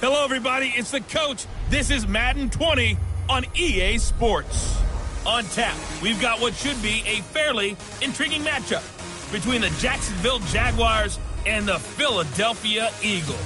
Hello, everybody. It's the coach. This is Madden 20 on EA Sports. On tap, we've got what should be a fairly intriguing matchup between the Jacksonville Jaguars and the Philadelphia Eagles.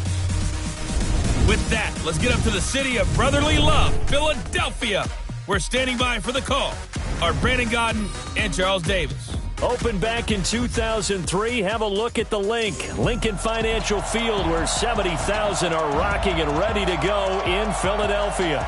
With that, let's get up to the city of brotherly love, Philadelphia. We're standing by for the call are Brandon Godden and Charles Davis. Opened back in 2003, have a look at the Lincoln Financial Field, where 70,000 are rocking and ready to go in Philadelphia.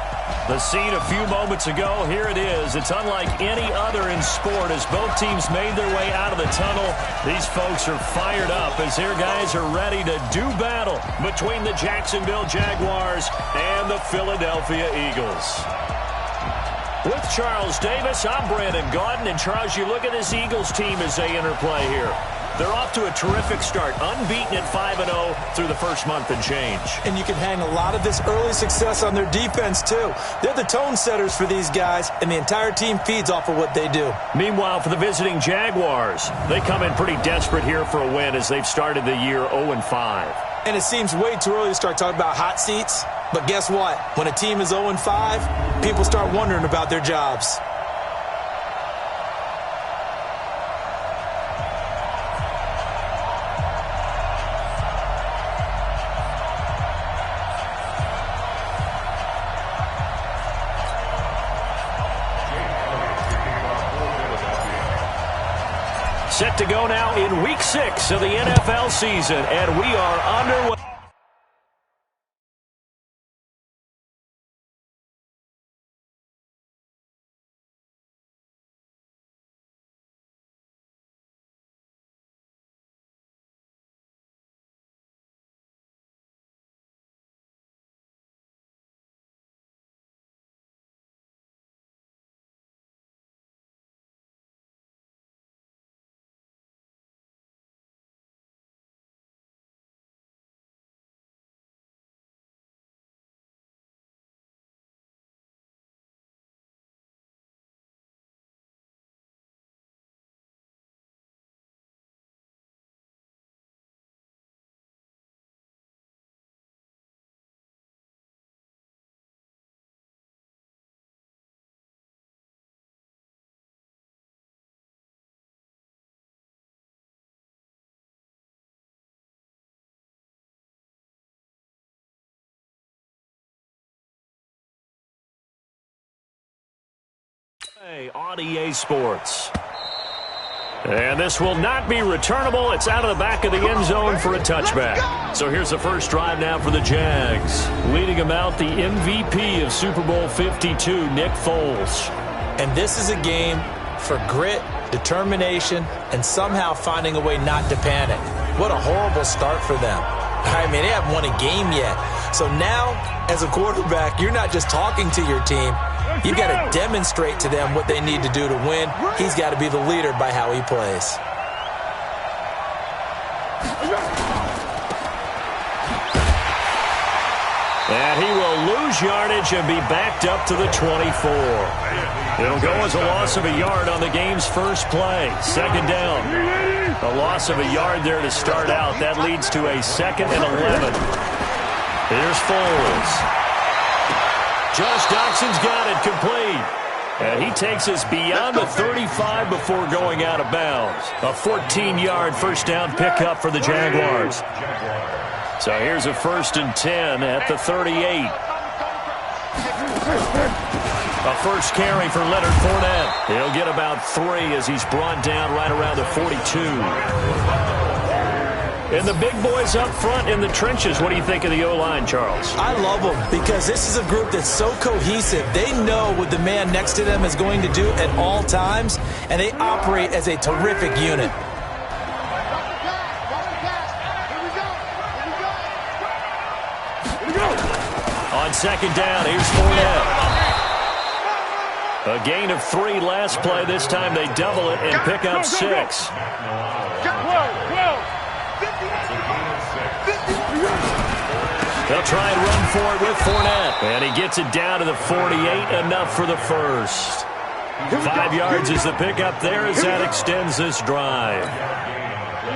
The scene a few moments ago, here it is. It's unlike any other in sport as both teams made their way out of the tunnel. These folks are fired up as their guys are ready to do battle between the Jacksonville Jaguars and the Philadelphia Eagles. With Charles Davis, I'm Brandon Godden. And Charles, you look at this Eagles team as they interplay here. They're off to a terrific start, unbeaten at 5-0 through the first month and change. And you can hang a lot of this early success on their defense, too. They're the tone setters for these guys, and the entire team feeds off of what they do. Meanwhile, for the visiting Jaguars, they come in pretty desperate here for a win as they've started the year 0-5. And it seems way too early to start talking about hot seats. But guess what? When a team is 0-5, people start wondering about their jobs. Set to go now in Week 6 of the NFL season, and we are underway. On EA Sports. And this will not be returnable. It's out of the back of the end zone for a touchback. So here's the first drive now for the Jags. Leading them out, the MVP of Super Bowl 52, Nick Foles. And this is a game for grit, determination, and somehow finding a way not to panic. What a horrible start for them. I mean, they haven't won a game yet. So now, as a quarterback, you're not just talking to your team. You've got to demonstrate to them what they need to do to win. He's got to be the leader by how he plays. And he will lose yardage and be backed up to the 24. It'll go as a loss of a yard on the game's first play. Second down. A loss of a yard there to start out. That leads to a 2nd and 11. Here's Foles. Josh Doxson's got it complete. And he takes us beyond the 35 before going out of bounds. A 14-yard first down pickup for the Jaguars. So here's a 1st and 10 at the 38. A first carry for Leonard Fournette. He'll get about 3 as he's brought down right around the 42. And the big boys up front in the trenches, what do you think of the O-line, Charles? I love them because this is a group that's so cohesive. They know what the man next to them is going to do at all times, and they operate as a terrific unit. On second down, here's Fournette. A gain of 3 last play. This time they double it and pick up 6. They'll try and run for it with Fournette. And he gets it down to the 48, enough for the first. 5 yards is the pickup there as that extends this drive.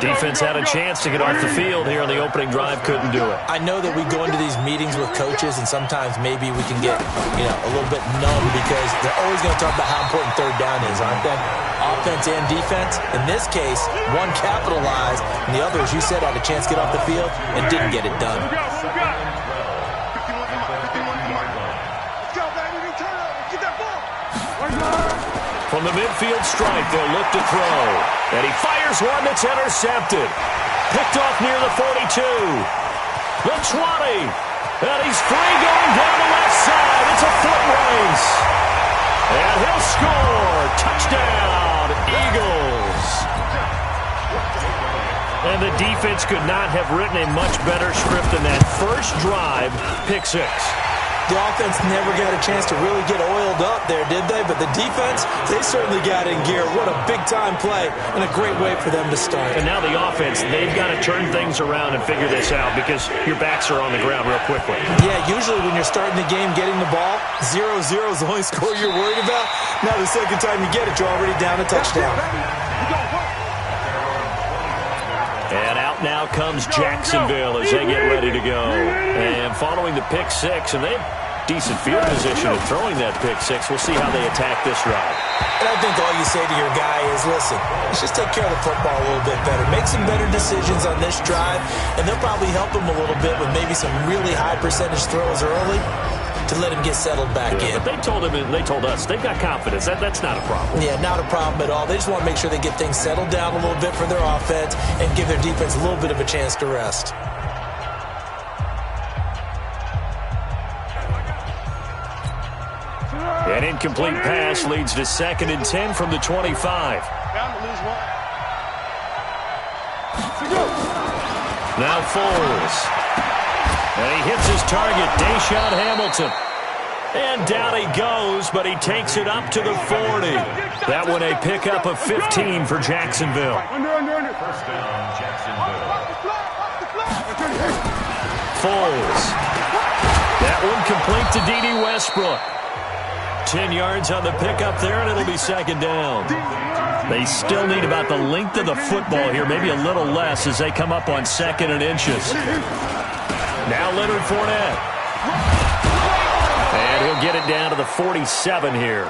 Defense had a chance to get off the field here on the opening drive, couldn't do it. I know that we go into these meetings with coaches, and sometimes maybe we can get, a little bit numb because they're always going to talk about how important third down is, aren't they? Offense and defense. In this case, one capitalized, and the other, as you said, had a chance to get off the field and didn't get it done. From the midfield stripe, they'll look to throw. And he fires one that's intercepted. Picked off near the 42. The 20. And he's free going down the left side. It's a foot race. And he'll score. Touchdown, Eagles. And the defense could not have written a much better script than that first drive, pick six. The offense never got a chance to really get oiled up there, did they? But the defense, they certainly got in gear. What a big-time play and a great way for them to start. And now the offense, they've got to turn things around and figure this out because your backs are on the ground real quickly. Yeah, usually when you're starting the game getting the ball, 0-0 is the only score you're worried about. Now the second time you get it, you're already down a touchdown. And out now comes Jacksonville as they get ready to go. And following the pick six, and they have decent field position of throwing that pick six. We'll see how they attack this drive. And I think all you say to your guy is, listen, let's just take care of the football a little bit better. Make some better decisions on this drive, and they'll probably help him a little bit with maybe some really high percentage throws early to let him get settled back in. But they told him, and they told us, they've got confidence. That's not a problem. Yeah, not a problem at all. They just want to make sure they get things settled down a little bit for their offense and give their defense a little bit of a chance to rest. An incomplete pass leads to 2nd and 10 from the 25. Now Foles. And he hits his target, Deshaun Hamilton. And down he goes, but he takes it up to the 40. That one a pickup of 15 for Jacksonville. Foles. That one complete to D.D. Westbrook. 10 yards on the pickup there, and it'll be 2nd down. They still need about the length of the football here, maybe a little less as they come up on 2nd and inches. Now Leonard Fournette. And he'll get it down to the 47 here.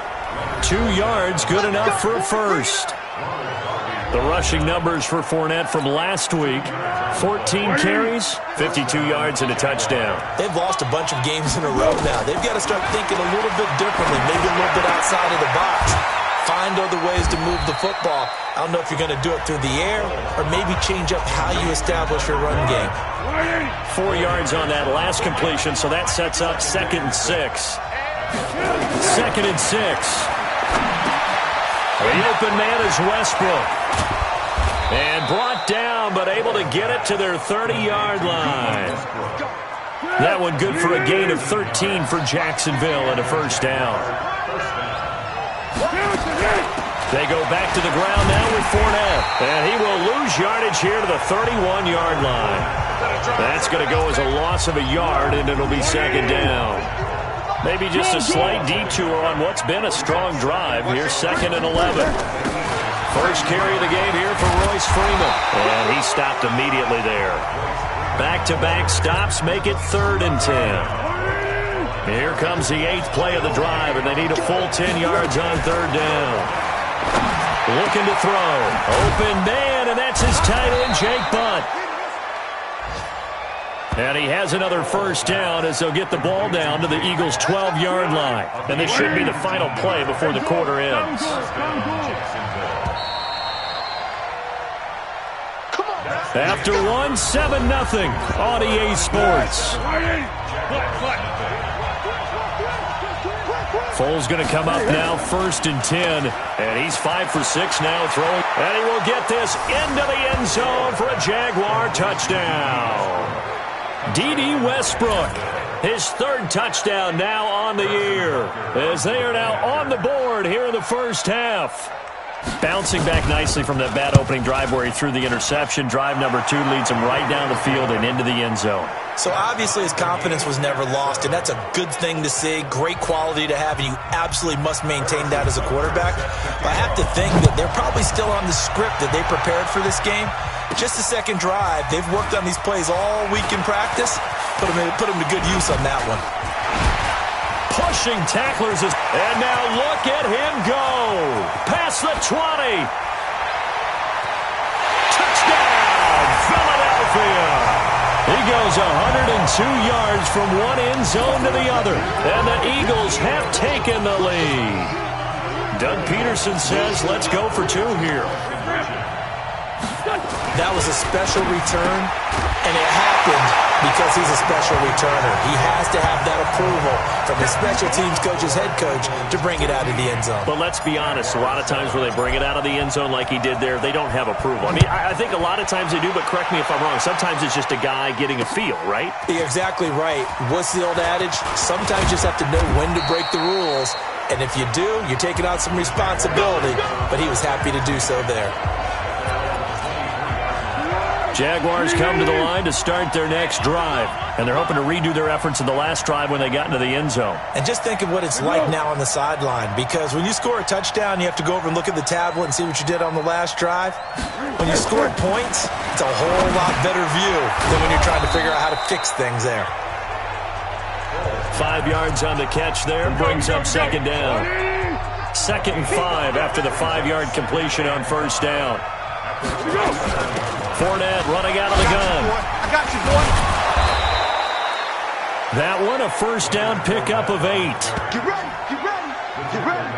2 yards, good enough for a first. The rushing numbers for Fournette from last week, 14 carries, 52 yards, and a touchdown. They've lost a bunch of games in a row now. They've got to start thinking a little bit differently, maybe a little bit outside of the box. Find other ways to move the football. I don't know if you're going to do it through the air or maybe change up how you establish your run game. 4 yards on that last completion, so that sets up 2nd and 6. 2nd and 6. The open man is Westbrook. And brought down, but able to get it to their 30-yard line. That one good for a gain of 13 for Jacksonville and a first down. They go back to the ground now with Fournette. And he will lose yardage here to the 31-yard line. That's going to go as a loss of a yard, and it'll be 2nd down. Maybe just a slight detour on what's been a strong drive. Here's 2nd and 11. First carry of the game here for Royce Freeman. And he stopped immediately there. Back-to-back stops make it 3rd and 10. Here comes the 8th play of the drive, and they need a full 10 yards on 3rd down. Looking to throw. Open man, and that's his tight end, Jake Butt. And he has another first down as they'll get the ball down to the Eagles' 12-yard line. And this should be the final play before the quarter ends. After one, 7-0 on EA Sports. Foles going to come up now, 1st and 10. And he's 5 for 6 now throwing. And he will get this into the end zone for a Jaguar touchdown. D.D. Westbrook, his 3rd touchdown now on the year, as they are now on the board here in the first half. Bouncing back nicely from that bad opening drive where he threw the interception. Drive number 2 leads him right down the field and into the end zone. So obviously his confidence was never lost, and that's a good thing to see, great quality to have, and you absolutely must maintain that as a quarterback. But I have to think that they're probably still on the script that they prepared for this game. Just the second drive, they've worked on these plays all week in practice. Put them to good use on that one. Pushing tacklers, and now look at him go. Past the 20. Touchdown, Philadelphia. He goes 102 yards from one end zone to the other, and the Eagles have taken the lead. Doug Peterson says, let's go for 2 here. That was a special return, and it happened because he's a special returner. He has to have that approval from his special teams coach's head coach to bring it out of the end zone. But let's be honest, a lot of times when they bring it out of the end zone like he did there, they don't have approval. I mean, I think a lot of times they do, but correct me if I'm wrong. Sometimes it's just a guy getting a feel, right? You're exactly right. What's the old adage? Sometimes you just have to know when to break the rules, and if you do, you're taking on some responsibility, but he was happy to do so there. Jaguars come to the line to start their next drive, and they're hoping to redo their efforts in the last drive when they got into the end zone. And just think of what it's like now on the sideline, because when you score a touchdown, you have to go over and look at the tablet and see what you did on the last drive. When you score points, it's a whole lot better view than when you're trying to figure out how to fix things there. 5 yards on the catch there, brings up second down. 2nd and 5 after the 5-yard completion on first down. Fournette running out of the gun. I got you, boy. That one a first down pickup of 8. Get ready, get ready, get ready.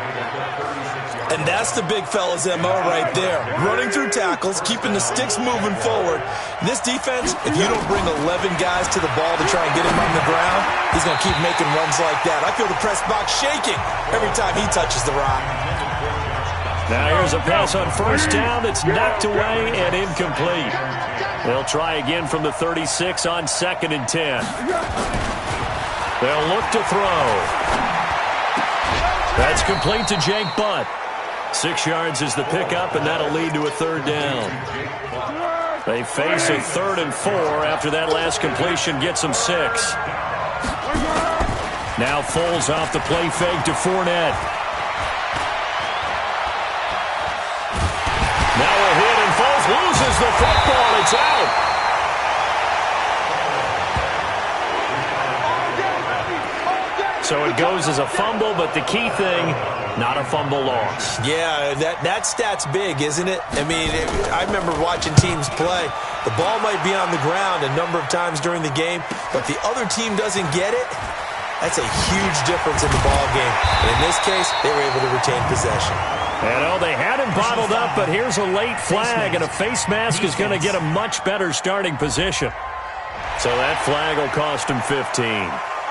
And that's the big fella's MO right there. Running through tackles, keeping the sticks moving forward. This defense, if you don't bring 11 guys to the ball to try and get him on the ground, he's going to keep making runs like that. I feel the press box shaking every time he touches the rock. Now here's a pass on first down that's knocked away and incomplete. They'll try again from the 36 on 2nd and 10. They'll look to throw. That's complete to Jake Butt. 6 yards is the pickup, and that'll lead to a 3rd down. They face a 3rd and 4 after that last completion gets them 6. Now Foles off the play fake to Fournette. Now a hit, and Foles loses the football. It's out. So it goes as a fumble, but the key thing, not a fumble loss. Yeah, that stat's big, isn't it? I mean, I remember watching teams play. The ball might be on the ground a number of times during the game, but the other team doesn't get it. That's a huge difference in the ball game. And in this case, they were able to retain possession. And they had him bottled up, but here's a late flag, and a face mask is going to get a much better starting position. So that flag will cost him 15.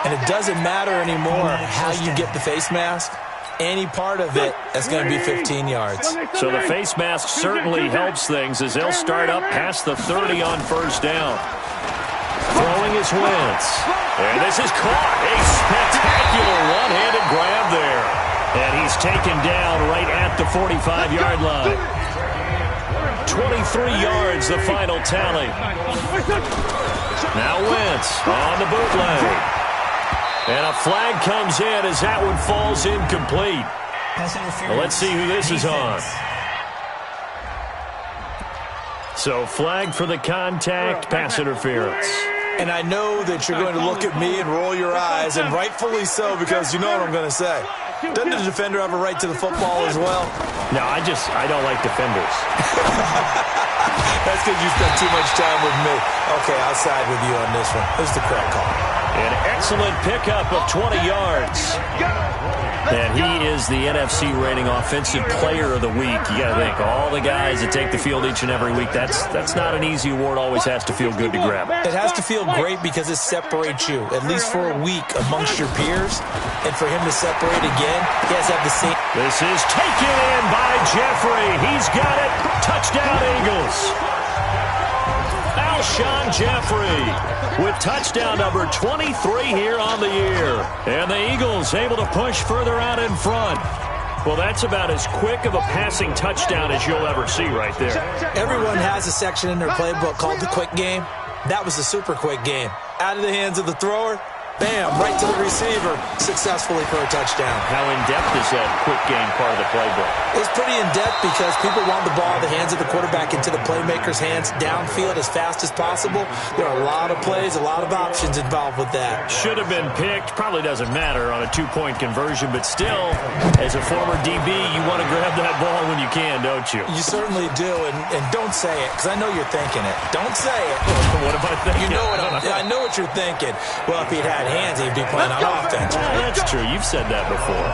And it doesn't matter anymore how you get the face mask. Any part of it, that's going to be 15 yards. So the face mask certainly helps things as they'll start up past the 30 on first down. Throwing his Wentz. And this is caught. A spectacular one-handed grab there. And he's taken down right at the 45-yard line. 23 yards, the final tally. Now Wentz on the bootleg. And a flag comes in as that one falls incomplete. Well, let's see who this is on. So flag for the contact, pass interference. And I know that you're going to look at me and roll your eyes, and rightfully so, because you know what I'm going to say. Doesn't the defender have a right to the football as well? No, I don't like defenders. That's because you spent too much time with me. Okay, I'll side with you on this one. This is the correct call. An excellent pickup of 20 yards. And he is the NFC rating offensive player of the week. You got to think, all the guys that take the field each and every week, that's not an easy award. Always has to feel good to grab. It has to feel great because it separates you, at least for a week, amongst your peers. And for him to separate again, he has to have the same. This is taken in by Jeffrey. He's got it. Touchdown, Eagles. Alshon Jeffrey with touchdown number 23 here on the year. And the Eagles able to push further out in front. Well, that's about as quick of a passing touchdown as you'll ever see right there. Everyone has a section in their playbook called the quick game. That was a super quick game. Out of the hands of the thrower, bam, right to the receiver, successfully for a touchdown. How in-depth is that quick game part of the playbook? It's pretty in-depth because people want the ball in the hands of the quarterback into the playmaker's hands downfield as fast as possible. There are a lot of plays, a lot of options involved with that. Should have been picked. Probably doesn't matter on a two-point conversion, but still, as a former DB, you want to grab that ball when you can, don't you? You certainly do, and don't say it, because I know you're thinking it. Don't say it. What am I thinking? You know what I know what you're thinking. Well, if he'd had hands, he'd be playing on offense. That's true. You've said that before.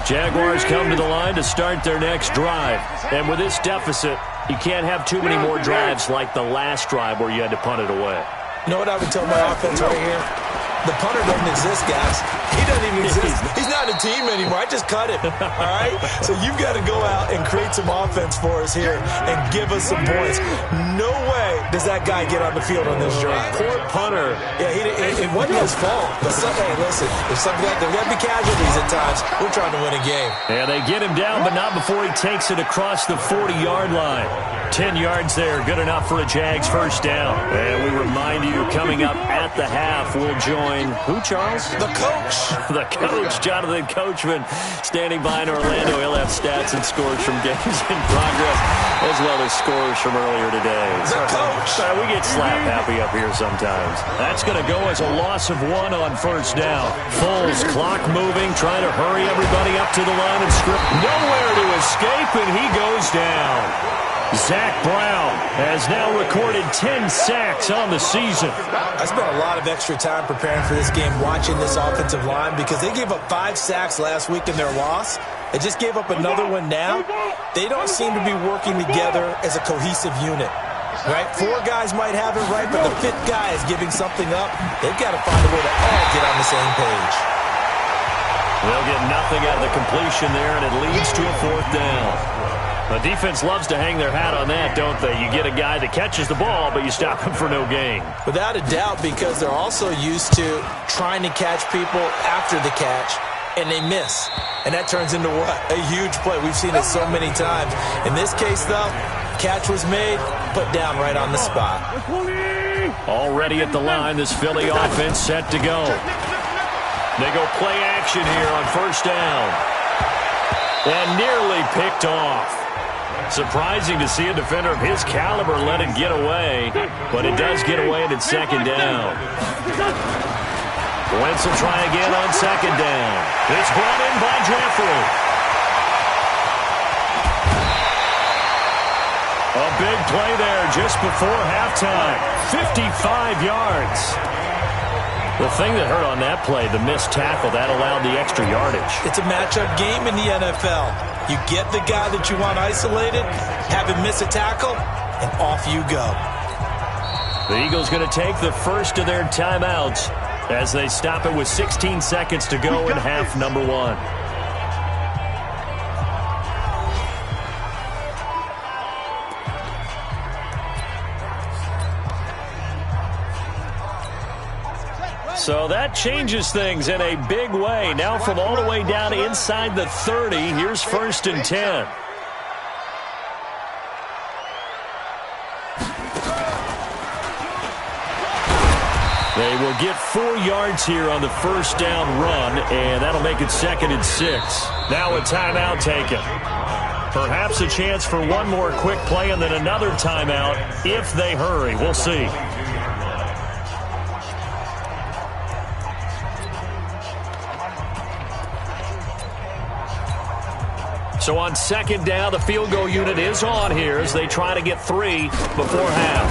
Jaguars come to the line to start their next drive. And with this deficit, you can't have too many more drives like the last drive where you had to punt it away. You know what I would tell my offense right here? The punter doesn't exist, guys. He doesn't even exist. He's not a team anymore. I just cut him, all right? So you've got to go out and create some offense for us here and give us some points. No way does that guy get on the field on this drive. Poor punter. Yeah, it wasn't his fault. But hey, listen, there's got to be casualties at times. We're trying to win a game. Yeah, they get him down, but not before he takes it across the 40-yard line. 10 yards there, good enough for a Jags first down. And we remind you, coming up at the half, we'll join who, Charles? The coach. The coach, Jonathan Coachman, standing by in Orlando. He'll have stats and scores from games in progress, as well as scores from earlier today. The coach. We get slap happy up here sometimes. That's going to go as a loss of 1 on first down. Foles, clock moving, trying to hurry everybody up to the line and script. Nowhere to escape, and he goes down. Zach Brown has now recorded 10 sacks on the season. I spent a lot of extra time preparing for this game, watching this offensive line, because they gave up 5 sacks last week in their loss. They just gave up another one now. They don't seem to be working together as a cohesive unit. Right? 4 guys might have it right, but the 5th guy is giving something up. They've got to find a way to all get on the same page. They'll get nothing out of the completion there, and it leads to a 4th down. The defense loves to hang their hat on that, don't they? You get a guy that catches the ball, but you stop him for no gain. Without a doubt, because they're also used to trying to catch people after the catch, and they miss. And that turns into what? A huge play. We've seen it so many times. In this case, though, catch was made, put down right on the spot. Already at the line, this Philly offense set to go. They go play action here on first down. And nearly picked off. Surprising to see a defender of his caliber let it get away, but it does get away and it's second down. Wentz will try again on second down. It's brought in by Jeffrey. A big play there just before halftime. 55 yards. The thing that hurt on that play, the missed tackle, that allowed the extra yardage. It's a matchup game in the NFL. You get the guy that you want isolated, have him miss a tackle, and off you go. The Eagles going to take the first of their timeouts as they stop it with 16 seconds to go in half number 1. So that changes things in a big way. Now from all the way down inside the 30, here's first and 10. They will get 4 yards here on the first down run, and that'll make it second and 6. Now a timeout taken. Perhaps a chance for one more quick play and then another timeout if they hurry. We'll see. So on second down, the field goal unit is on here as they try to get 3 before half.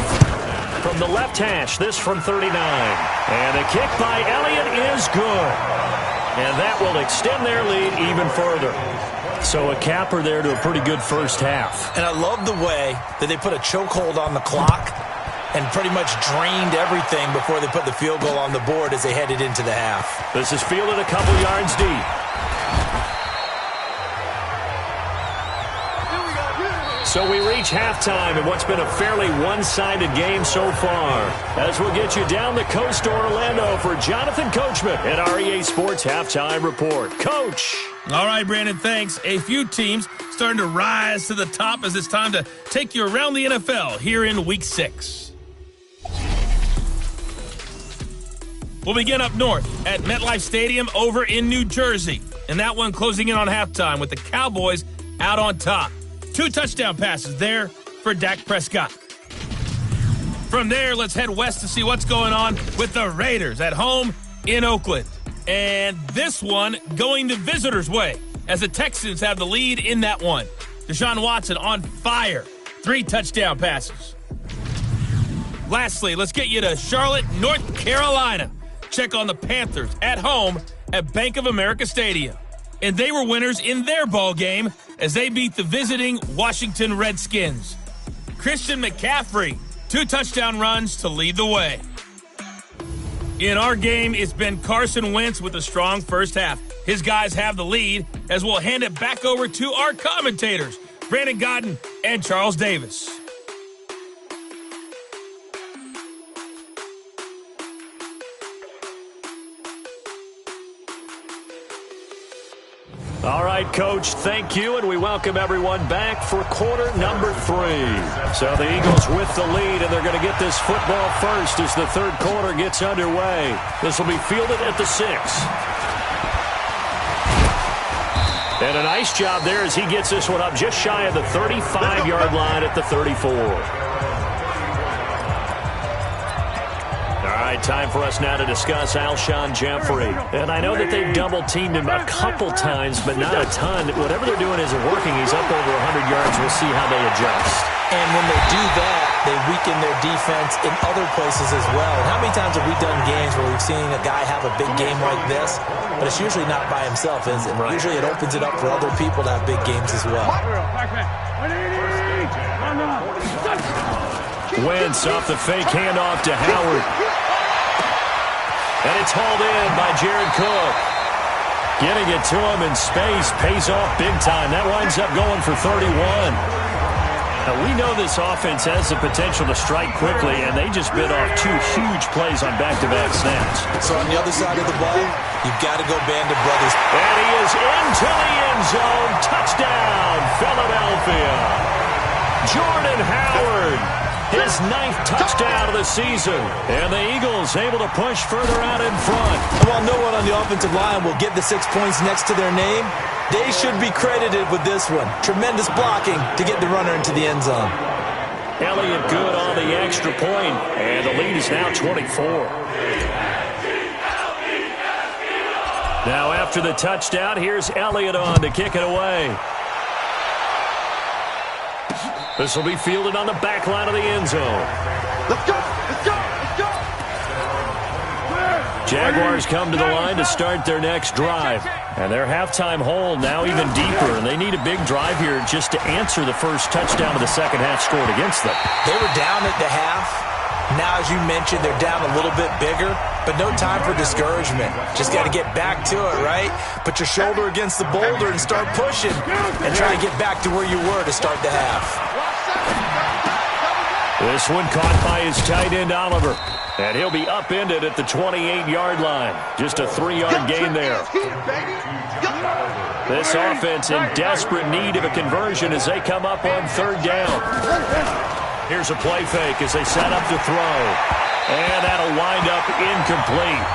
From the left hash, this from 39. And the kick by Elliott is good. And that will extend their lead even further. So a capper there to a pretty good first half. And I love the way that they put a chokehold on the clock and pretty much drained everything before they put the field goal on the board as they headed into the half. This is fielded a couple yards deep. So we reach halftime in what's been a fairly one-sided game so far. As we'll get you down the coast to Orlando for Jonathan Coachman at our EA Sports Halftime Report. Coach. All right, Brandon, thanks. A few teams starting to rise to the top as it's time to take you around the NFL here in Week 6. We'll begin up north at MetLife Stadium over in New Jersey. And that one closing in on halftime with the Cowboys out on top. 2 touchdown passes there for Dak Prescott. From there, let's head west to see what's going on with the Raiders at home in Oakland. And this one going the visitors' way as the Texans have the lead in that one. Deshaun Watson on fire. 3 touchdown passes. Lastly, let's get you to Charlotte, North Carolina. Check on the Panthers at home at Bank of America Stadium. And they were winners in their ball game as they beat the visiting Washington Redskins. Christian McCaffrey, 2 touchdown runs to lead the way. In our game, it's been Carson Wentz with a strong first half. His guys have the lead as we'll hand it back over to our commentators, Brandon Godden and Charles Davis. All right, Coach, thank you, and we welcome everyone back for quarter number 3. So the Eagles with the lead, and they're going to get this football first as the third quarter gets underway. This will be fielded at the 6. And a nice job there as he gets this one up just shy of the 35-yard line at the 34. Time for us now to discuss Alshon Jeffrey. And I know that they've double-teamed him a couple times, but not a ton. Whatever they're doing isn't working. He's up over 100 yards. We'll see how they adjust. And when they do that, they weaken their defense in other places as well. And how many times have we done games where we've seen a guy have a big game like this, but it's usually not by himself, is it? Right. Usually it opens it up for other people to have big games as well. Wentz off the fake handoff to Howard. And it's hauled in by Jared Cook. Getting it to him in space pays off big time. That winds up going for 31. Now, we know this offense has the potential to strike quickly, and they just bit off 2 huge plays on back-to-back snaps. So on the other side of the ball, you've got to go Band of Brothers. And he is into the end zone. Touchdown, Philadelphia. Jordan Howard. His 9th touchdown of the season. And the Eagles able to push further out in front. And while no one on the offensive line will get the 6 points next to their name, they should be credited with this one. Tremendous blocking to get the runner into the end zone. Elliott good on the extra point. And the lead is now 24. Now after the touchdown, here's Elliott on to kick it away. This will be fielded on the back line of the end zone. Let's go! Let's go! Let's go! Jaguars come to the line to start their next drive. And their halftime hole now even deeper. And they need a big drive here just to answer the first touchdown of the second half scored against them. They were down at the half. Now, as you mentioned, they're down a little bit bigger, but no time for discouragement. Just got to get back to it, right? Put your shoulder against the boulder and start pushing and try to get back to where you were to start the half. This one caught by his tight end, Oliver. And he'll be upended at the 28-yard line. Just a 3-yard gain there. This offense in desperate need of a conversion as they come up on 3rd down. Here's a play fake as they set up to throw. And that'll wind up incomplete.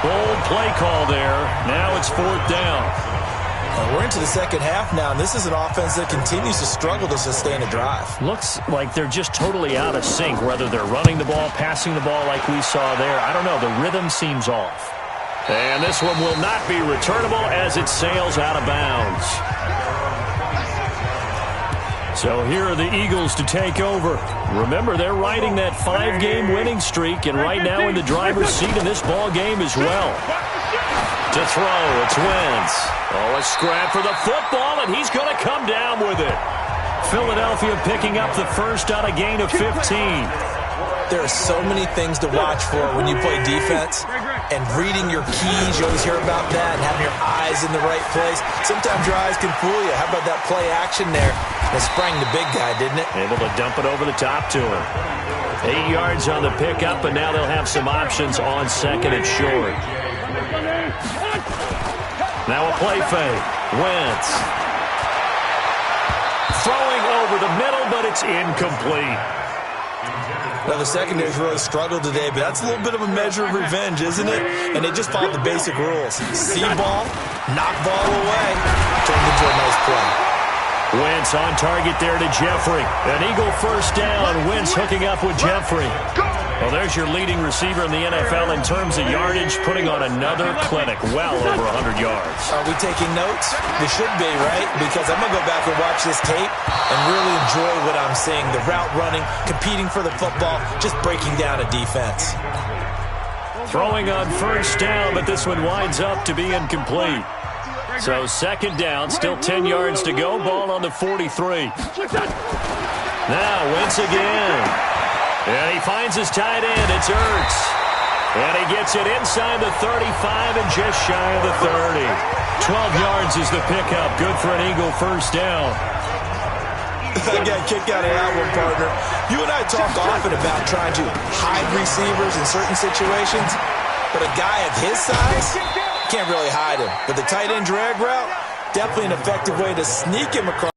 Bold play call there. Now it's 4th down. We're into the second half now, and this is an offense that continues to struggle to sustain a drive. Looks like they're just totally out of sync, whether they're running the ball, passing the ball like we saw there. I don't know. The rhythm seems off. And this one will not be returnable as it sails out of bounds. So here are the Eagles to take over. Remember, they're riding that 5-game winning streak, and right now in the driver's seat in this ball game as well. To throw, it's Wentz. Oh, a scrap for the football, and he's going to come down with it. Philadelphia picking up the first on a gain of 15. There are so many things to watch for when you play defense. And reading your keys, you always hear about that, and having your eyes in the right place. Sometimes your eyes can fool you. How about that play action there? That sprang the big guy, didn't it? Able to dump it over the top to him. 8 yards on the pickup, but now they'll have some options on second and short. Now a play fake. Wentz. Throwing over the middle, but it's incomplete. Well, the secondary's really struggled today, but that's a little bit of a measure of revenge, isn't it? And they just followed the basic rules. See ball, knock ball away, turned into a nice play. Wentz on target there to Jeffrey. An Eagle first down. Wentz hooking up with Jeffrey. Well, there's your leading receiver in the NFL in terms of yardage, putting on another clinic, well over 100 yards. Are we taking notes? We should be, right? Because I'm going to go back and watch this tape and really enjoy what I'm seeing. The route running, competing for the football, just breaking down a defense. Throwing on first down, but this one winds up to be incomplete. So second down, still 10 yards to go. Ball on the 43. Now Wentz again. And he finds his tight end. It's Ertz. And he gets it inside the 35 and just shy of the 30. 12 yards is the pickup. Good for an Eagle first down. I got kicked out of that one, partner. You and I talk often about trying to hide receivers in certain situations, but a guy of his size can't really hide him. But the tight end drag route, definitely an effective way to sneak him across.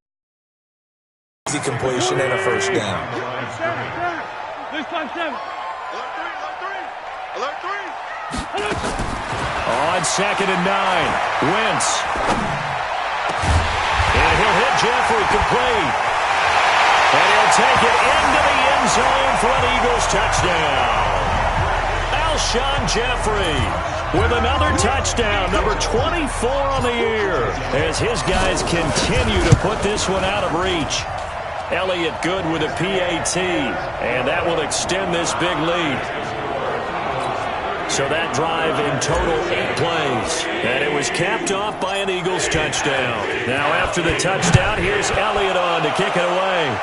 Easy completion and a first down. On second and 9, Wentz. And he'll hit Jeffrey complete. And he'll take it into the end zone for an Eagles touchdown. Alshon Jeffrey with another touchdown, number 24 on the year, as his guys continue to put this one out of reach. Elliott Good with a PAT, and that will extend this big lead. So that drive in total 8 plays, and it was capped off by an Eagles touchdown. Now after the touchdown, here's Elliott on to kick it away.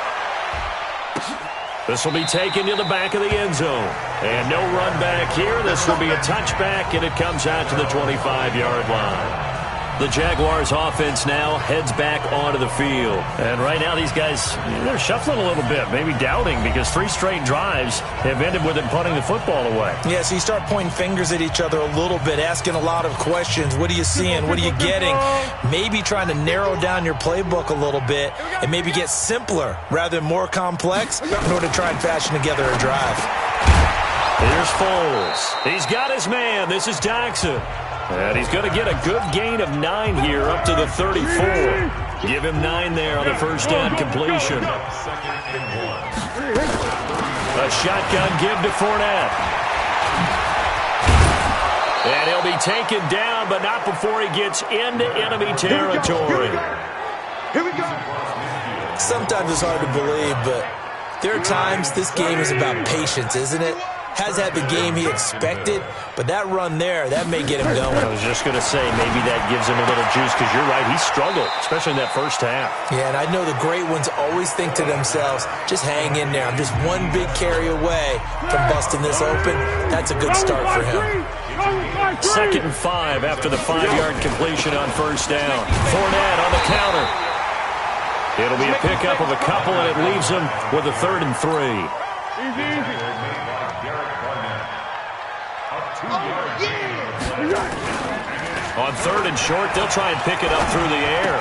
This will be taken to the back of the end zone. And no run back here. This will be a touchback, and it comes out to the 25-yard line. The Jaguars offense now heads back onto the field. And right now these guys, they're shuffling a little bit, maybe doubting, because 3 straight drives have ended with them punting the football away. Yeah, so you start pointing fingers at each other a little bit, asking a lot of questions. What are you seeing? What are you getting? Maybe trying to narrow down your playbook a little bit and maybe get simpler rather than more complex in order to try and fashion together a drive. Here's Foles. He's got his man. This is Jackson. And he's going to get a good gain of 9 here up to the 34. Give him 9 there on the first down completion. A shotgun give to Fournette. And he'll be taken down, but not before he gets into enemy territory. Here we go. Sometimes it's hard to believe, but there are times this game is about patience, isn't it? Has had the game he expected, but that run there, that may get him going. I was just going to say, maybe that gives him a little juice, because you're right, he struggled, especially in that first half. Yeah, and I know the great ones always think to themselves, just hang in there. I'm just one big carry away from busting this open. That's a good start for him. 2nd and 5 after the 5-yard completion on first down. Fournette on the counter. It'll be a pickup of a couple, and it leaves him with a 3rd and 3. On 3rd and short, they'll try and pick it up through the air.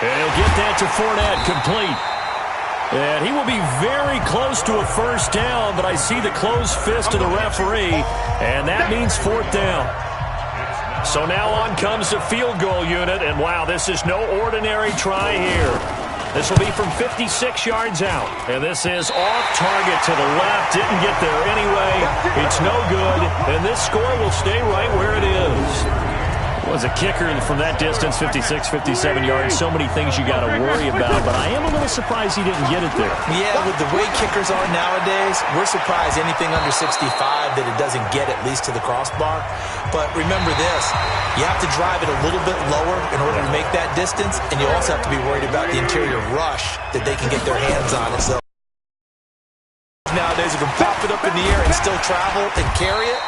And he'll get that to Fournette, complete. And he will be very close to a first down, but I see the closed fist of the referee, and that means 4th down. So now on comes the field goal unit, and wow, this is no ordinary try here. This will be from 56 yards out. And this is off target to the left. Didn't get there anyway. It's no good. And this score will stay right where it is. Was a kicker from that distance, 56, 57 yards. So many things you got to worry about. But I am a little surprised he didn't get it there. Yeah, with the way kickers are nowadays, we're surprised anything under 65 that it doesn't get at least to the crossbar. But remember this, you have to drive it a little bit lower in order to make that distance, and you also have to be worried about the interior rush that they can get their hands on it. So nowadays, you can pop it up in the air and still travel and carry it.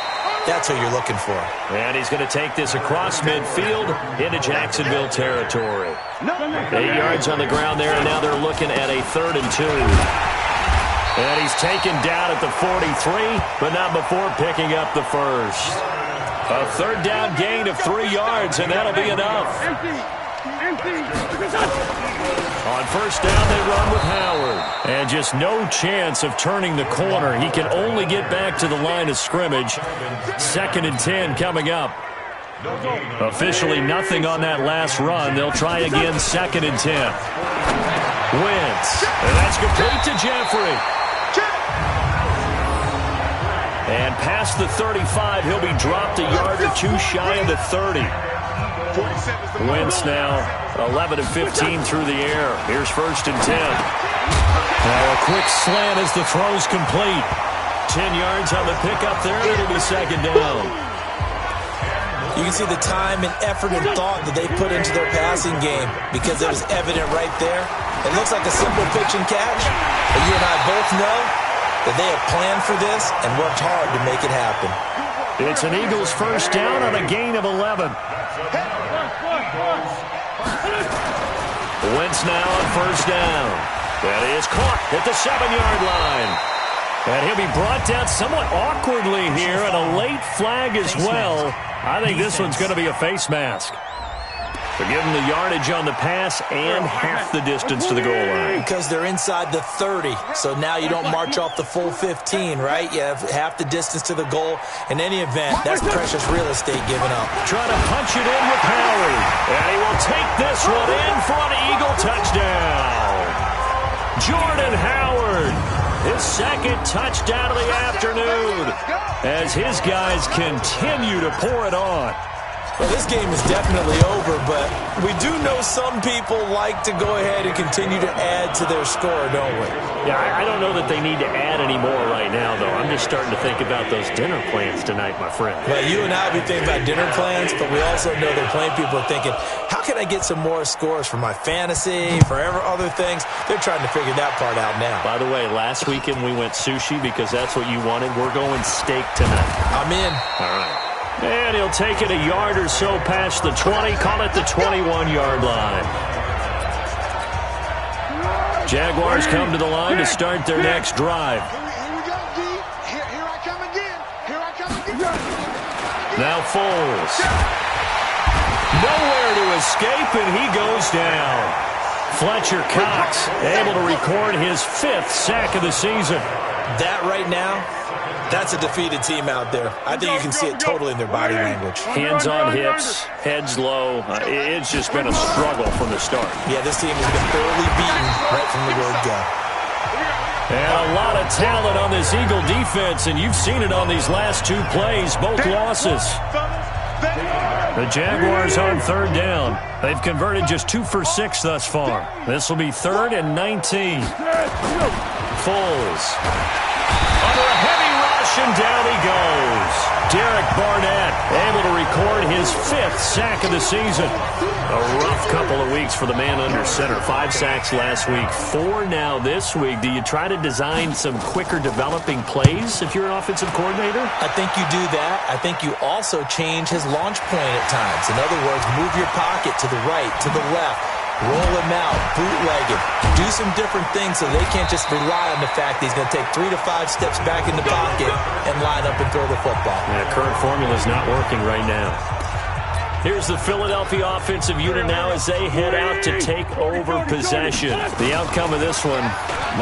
That's what you're looking for. And he's going to take this across midfield into Jacksonville territory. 8 yards on the ground there, and now they're looking at a 3rd and 2. And he's taken down at the 43, but not before picking up the first. A 3rd down gain of 3 yards, and that'll be enough. On 1st down, they run with Howard. And just no chance of turning the corner. He can only get back to the line of scrimmage. 2nd and 10 coming up. Officially nothing on that last run. They'll try again 2nd and 10. Wentz. And that's complete to Jeffrey. And past the 35, he'll be dropped a yard or two shy of the 30. Wentz now 11 of 15 through the air. Here's 1st and 10. Now a quick slant as the throw's complete. 10 yards on the pickup there, and it'll be 2nd down. You can see the time and effort and thought that they put into their passing game because it was evident right there. It looks like a simple pitch and catch, but you and I both know that they have planned for this and worked hard to make it happen. It's an Eagles 1st down on a gain of 11. Wentz now on 1st down. That is caught at the 7-yard line. And he'll be brought down somewhat awkwardly here, and a late flag as well. I think this one's going to be a face mask. They're giving the yardage on the pass and half the distance to the goal line. Because they're inside the 30, so now you don't march off the full 15, right? You have half the distance to the goal. In any event, that's precious real estate given up. Trying to punch it in with Howard. And he will take this one in for an Eagle touchdown. Jordan Howard, his 2nd touchdown of the afternoon, as his guys continue to pour it on. Well, this game is definitely over, but we do know some people like to go ahead and continue to add to their score, don't we? Yeah, I don't know that they need to add any more right now, though. I'm just starting to think about those dinner plans tonight, my friend. Well, you and I will be thinking about dinner plans, but we also know that plenty of people are thinking, how can I get some more scores for my fantasy, for other things? They're trying to figure that part out now. By the way, last weekend we went sushi because that's what you wanted. We're going steak tonight. I'm in. All right. And he'll take it a yard or so past the 20, call it the 21-yard line. Jaguars come to the line to start their next drive. Here we go, D. Here I come again. Here I come again. Now Foles. Nowhere to escape, and he goes down. Fletcher Cox able to record his 5th sack of the season. That right now, that's a defeated team out there. I think you can see it totally in their body language. Hands on hips, heads low. It's just been a struggle from the start. Yeah, this team has been thoroughly beaten right from the word go. And a lot of talent on this Eagle defense, and you've seen it on these last 2 plays, both losses. The Jaguars on 3rd down. They've converted just 2 for 6 thus far. This will be 3rd and 19. Foles. Under a heavy rush, and down he goes. Derek Barnett able to record his 5th sack of the season. A rough couple of weeks for the man under center. 5 sacks last week, 4 now this week. Do you try to design some quicker developing plays if you're an offensive coordinator? I think you do that. I think you also change his launch point at times. In other words, move your pocket to the right, to the left. Roll him out, bootleg him, do some different things so they can't just rely on the fact that he's going to take 3 to 5 steps back in the pocket and line up and throw the football. Yeah, current formula is not working right now. Here's the Philadelphia offensive unit now as they head out to take over possession. The outcome of this one,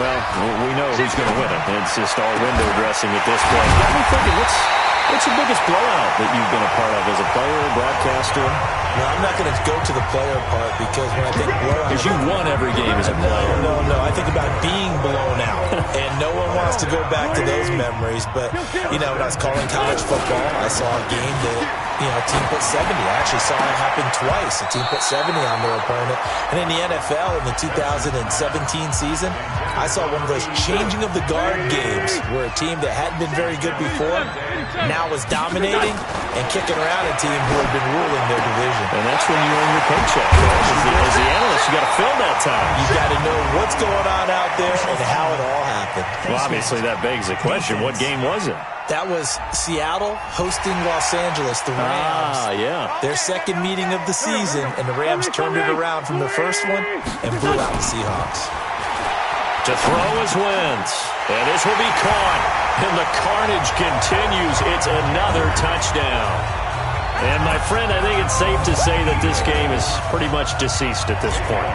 well, we know who's going to win it. It's just all window dressing at this point. Got me thinking, what's the biggest blowout that you've been a part of as a player, broadcaster? No, I'm not going to go to the player part because when I think blowout... Because you won every game as a player. No. I think about being blown out. And no one wants to go back to those memories. But, when I was calling college football, I saw a game that, a team put 70. I actually saw it happen twice. A team put 70 on their opponent. And in the NFL, in the 2017 season, I saw one of those changing of the guard games where a team that hadn't been very good before now was dominating and kicking around a team who had been ruling their division. And that's when you earn your paycheck. As the analyst, you got to fill that time. You got to know what's going on out there and how it all happened. Well, obviously that begs the question, what game was it? That was Seattle hosting Los Angeles, the Rams. Yeah. Their second meeting of the season, and the Rams turned it around from the first one and blew out the Seahawks. To throw is Wentz, and this will be caught, and the carnage continues. It's another touchdown. And, my friend, I think it's safe to say that this game is pretty much deceased at this point.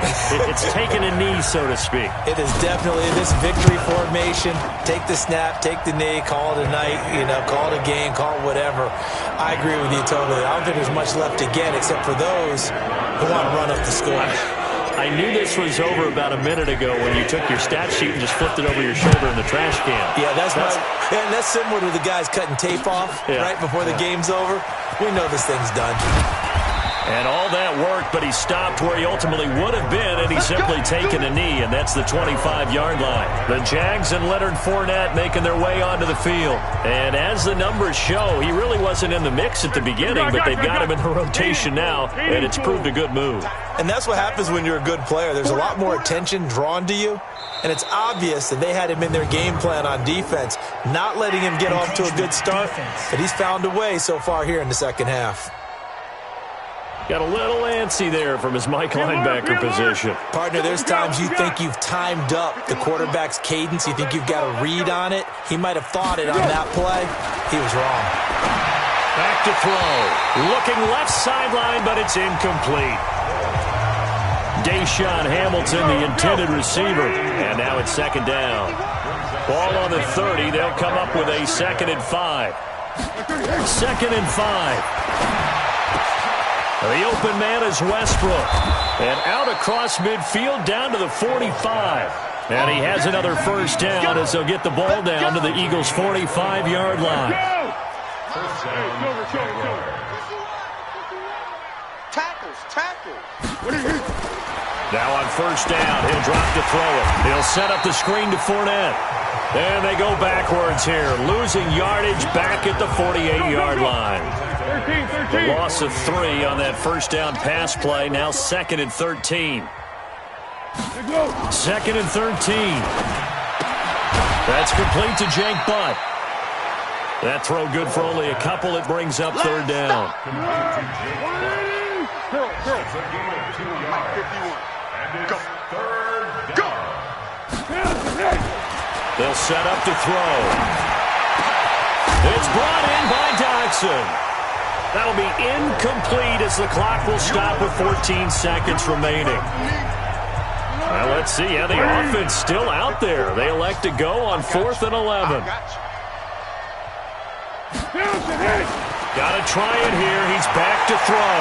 It's taken a knee, so to speak. It is definitely this victory formation. Take the snap, take the knee, call it a night, call it a game, call it whatever. I agree with you totally. I don't think there's much left to get except for those who want to run up the score. I knew this was over about a minute ago when you took your stat sheet and just flipped it over your shoulder in the trash can. Yeah, that's similar to the guys cutting tape off right before the game's over. We know this thing's done. And all that worked, but he stopped where he ultimately would have been, and he's simply taken a knee, and that's the 25-yard line. The Jags and Leonard Fournette making their way onto the field. And as the numbers show, he really wasn't in the mix at the beginning, but they've got him in the rotation now, and it's proved a good move. And that's what happens when you're a good player. There's a lot more attention drawn to you, and it's obvious that they had him in their game plan on defense, not letting him get off to a good start, but he's found a way so far here in the second half. Got a little antsy there from his Mike linebacker position. Partner, there's times you think you've timed up the quarterback's cadence. You think you've got a read on it. He might have thought it on that play. He was wrong. Back to throw. Looking left sideline, but it's incomplete. Deshaun Hamilton, the intended receiver. And now it's second down. Ball on the 30. They'll come up with a 2nd and 5. 2nd and 5. The open man is Westbrook. And out across midfield down to the 45. And he has another first down as they'll get the ball down to the Eagles' 45-yard line. Tackles. Now on first down, he'll drop to throw it. He'll set up the screen to Fournette. And they go backwards here, losing yardage back at the 48-yard line. The loss of 3 on that first down pass play, now 2nd and 13. 2nd and 13. That's complete to Jake Butt. That throw good for only a couple. It brings up 3rd down. They'll set up to throw. It's brought in by Dodson. That'll be incomplete as the clock will stop with 14 seconds remaining. Well, let's see. Yeah, the offense still out there. They elect to go on 4th and 11. Got to try it here. He's back to throw.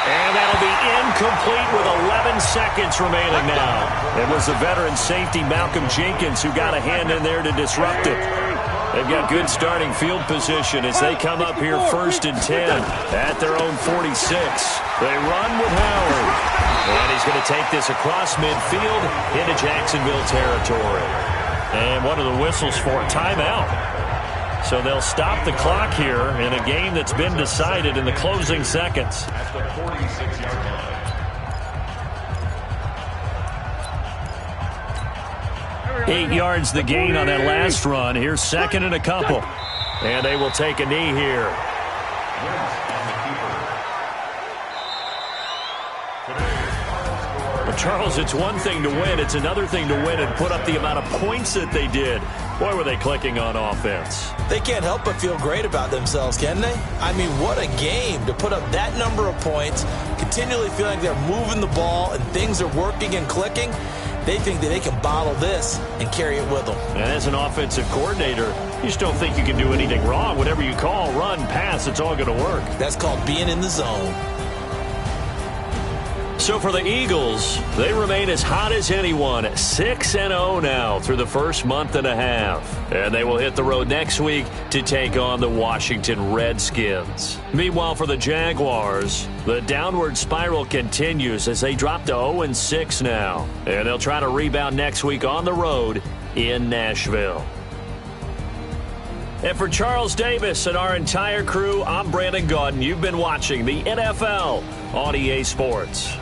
And that'll be incomplete with 11 seconds remaining now. It was the veteran safety Malcolm Jenkins who got a hand in there to disrupt it. They've got good starting field position as they come up here 1st and 10 at their own 46. They run with Howard. And he's going to take this across midfield into Jacksonville territory. And what are the whistles for? Timeout. So they'll stop the clock here in a game that's been decided in the closing seconds. 8 yards the gain on that last run. Here's 2nd and a couple. And they will take a knee here. Well, Charles, it's one thing to win. It's another thing to win and put up the amount of points that they did. Boy, were they clicking on offense. They can't help but feel great about themselves, can they? I mean, what a game to put up that number of points, continually feel like they're moving the ball and things are working and clicking. They think that they can bottle this and carry it with them. And as an offensive coordinator, you just don't think you can do anything wrong. Whatever you call, run, pass, it's all going to work. That's called being in the zone. So for the Eagles, they remain as hot as anyone, 6-0 now through the first month and a half. And they will hit the road next week to take on the Washington Redskins. Meanwhile, for the Jaguars, the downward spiral continues as they drop to 0-6 now. And they'll try to rebound next week on the road in Nashville. And for Charles Davis and our entire crew, I'm Brandon Gaudin. You've been watching the NFL on EA Sports.